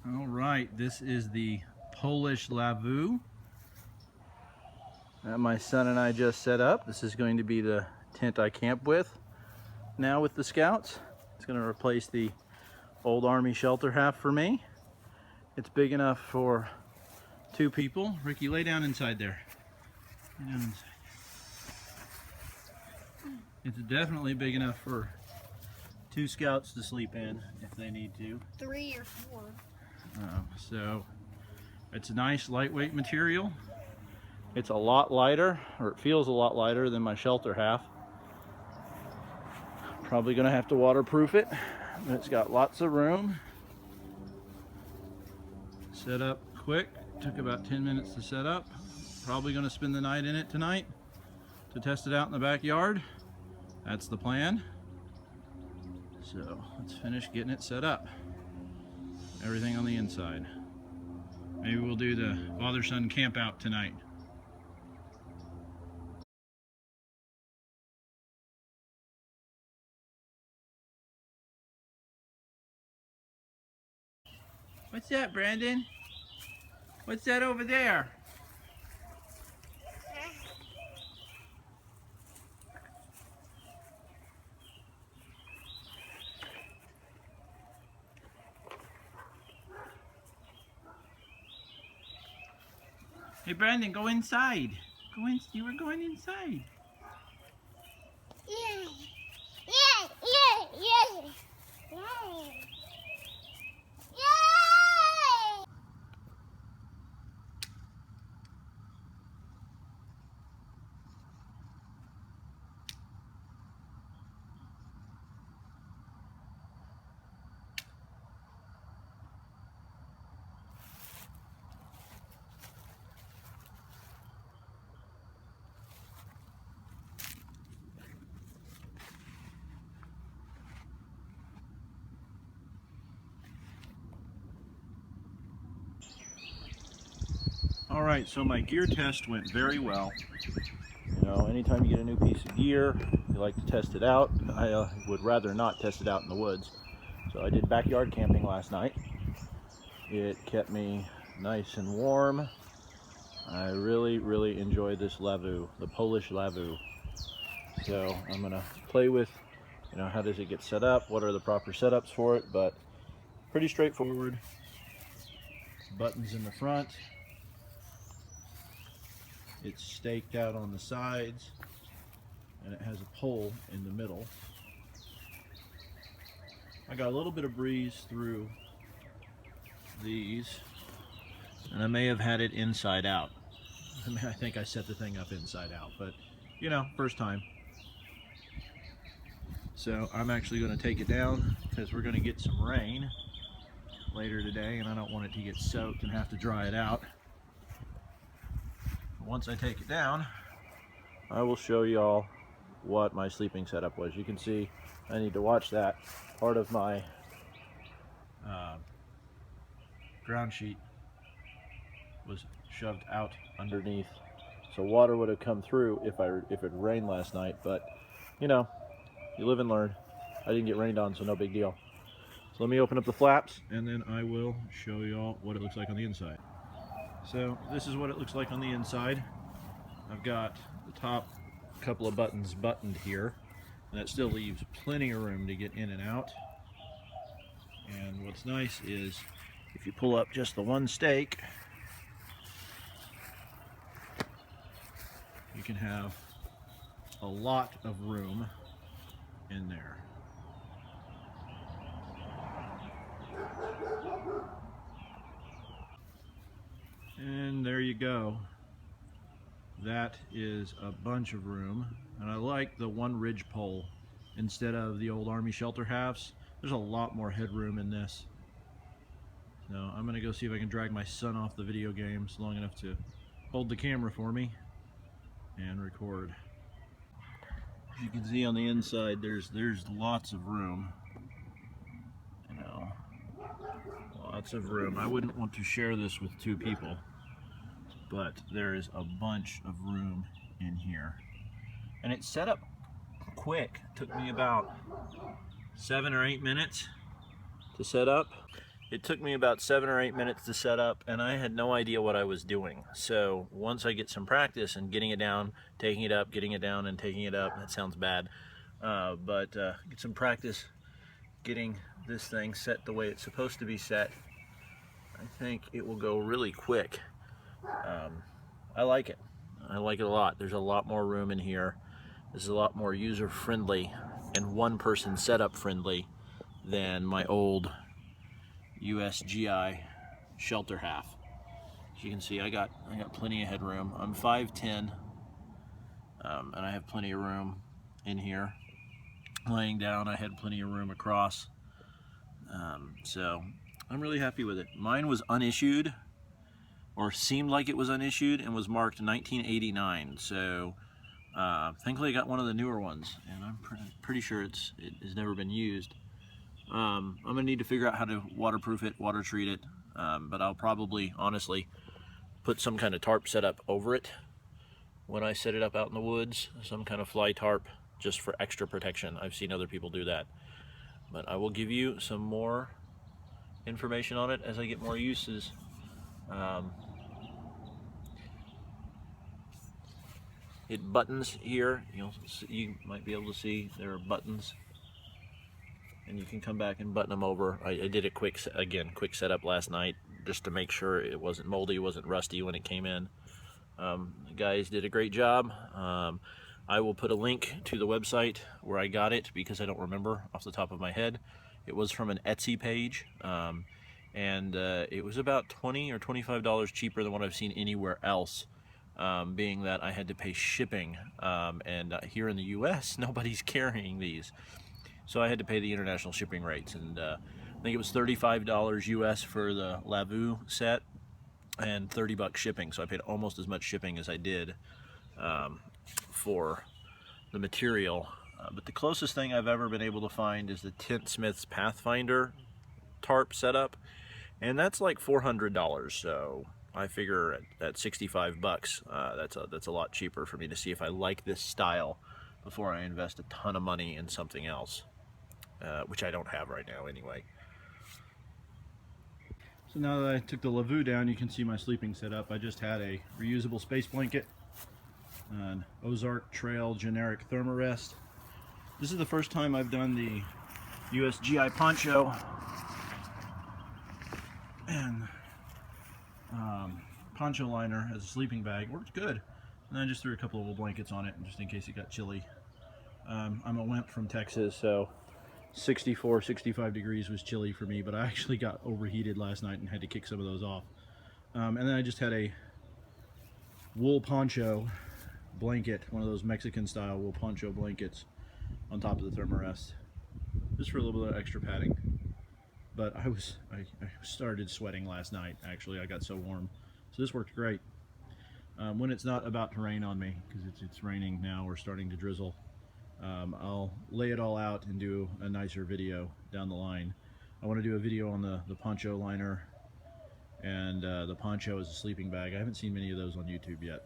All right, this is the Polish Lavvu that my son and I just set up. This is going to be the tent I camp with now with the Scouts. It's going to replace the old Army shelter half for me. It's big enough for 2 people. Ricky, lay down inside there. Lay down inside. It's definitely big enough for 2 Scouts to sleep in if they need to. 3 or 4. So it's a nice lightweight material. It's a lot lighter, or it feels a lot lighter than my shelter half. Probably gonna have to waterproof it, but it's got lots of room. Set up quick, took about 10 minutes to set up. Probably gonna spend the night in it tonight to test it out in the backyard. That's the plan. So let's finish getting it set up. Everything on the inside. Maybe we'll do the father-son camp out tonight. What's that, Brandon? What's that over there? Hey, Brandon, go inside. Go in. You were going inside. Yeah. Yeah. Yeah. Yeah. Yeah. Yay! All right, so my gear test went very well. You know, anytime you get a new piece of gear, you like to test it out. I would rather not test it out in the woods. So I did backyard camping last night. It kept me nice and warm. I really enjoy this Lavvu, the Polish Lavvu. So I'm gonna play with, you know, how does it get set up? What are the proper setups for it? But pretty straightforward. Buttons in the front. It's staked out on the sides, and it has a pole in the middle. I got a little bit of breeze through these, and I may have had it inside out. I mean, I think I set the thing up inside out, but you know, first time. So I'm actually going to take it down because we're going to get some rain later today, and I don't want it to get soaked and have to dry it out. Once I take it down, I will show y'all what my sleeping setup was. You can see I need to watch that. Part of my ground sheet was shoved out underneath, so water would have come through if it rained last night. But you know, you live and learn. I didn't get rained on, so no big deal. So let me open up the flaps, and then I will show y'all what it looks like on the inside. So this is what it looks like on the inside. I've got the top couple of buttons buttoned here, and that still leaves plenty of room to get in and out. And what's nice is if you pull up just the one stake, you can have a lot of room in there. And there you go. That is a bunch of room, and I like the one ridge pole instead of the old Army shelter halves. There's a lot more headroom in this. So I'm gonna go see if I can drag my son off the video games long enough to hold the camera for me and record. As you can see on the inside, there's lots of room. You know, lots of room. I wouldn't want to share this with 2 people, but there is a bunch of room in here. And it's set up quick. It took me about 7 or 8 minutes to set up. It took me about 7 or 8 minutes to set up, and I had no idea what I was doing. So once I get some practice and getting it down, taking it up, getting it down, and taking it up, that sounds bad, but get some practice getting this thing set the way it's supposed to be set, I think it will go really quick. I like it. I like it a lot. There's a lot more room in here. This is a lot more user-friendly and one-person setup friendly than my old USGI shelter half. As you can see, I got plenty of headroom. I'm 5'10", and I have plenty of room in here. Laying down, I had plenty of room across. So I'm really happy with it. Mine was unissued, or seemed like it was unissued, and was marked 1989. So thankfully I got one of the newer ones, and I'm pretty sure it has never been used. I'm gonna need to figure out how to waterproof it, water treat it, but I'll probably honestly put some kind of tarp setup over it when I set it up out in the woods, some kind of fly tarp just for extra protection. I've seen other people do that, but I will give you some more information on it as I get more uses. It buttons here. You might be able to see there are buttons, and you can come back and button them over. I did a quick setup last night just to make sure it wasn't moldy, wasn't rusty when it came in. The guys did a great job. I will put a link to the website where I got it because I don't remember off the top of my head. It was from an Etsy page, and it was about $20 or $25 cheaper than what I've seen anywhere else, being that I had to pay shipping, and here in the US nobody's carrying these, so I had to pay the international shipping rates, and I think it was $35 US for the Lavvu set and $30 shipping, so I paid almost as much shipping as I did for the material. But the closest thing I've ever been able to find is the Tintsmith's Pathfinder tarp setup, and that's like $400. So I figure at 65 bucks, that's a lot cheaper for me to see if I like this style before I invest a ton of money in something else, which I don't have right now anyway. So now that I took the Lavvu down, you can see my sleeping setup. I just had a reusable space blanket, an Ozark Trail generic thermarest. This is the first time I've done the USGI poncho, and poncho liner as a sleeping bag. Worked good. And I just threw a couple of little blankets on it just in case it got chilly. I'm a wimp from Texas, so 64, 65 degrees was chilly for me, but I actually got overheated last night and had to kick some of those off. And then I just had a wool poncho blanket, one of those Mexican style wool poncho blankets on top of the thermarest, just for a little bit of extra padding. But I started sweating last night, actually. I got so warm, so this worked great. When it's not about to rain on me, because it's raining now or starting to drizzle, I'll lay it all out and do a nicer video down the line. I want to do a video on the poncho liner and the poncho as a sleeping bag. I haven't seen many of those on YouTube yet.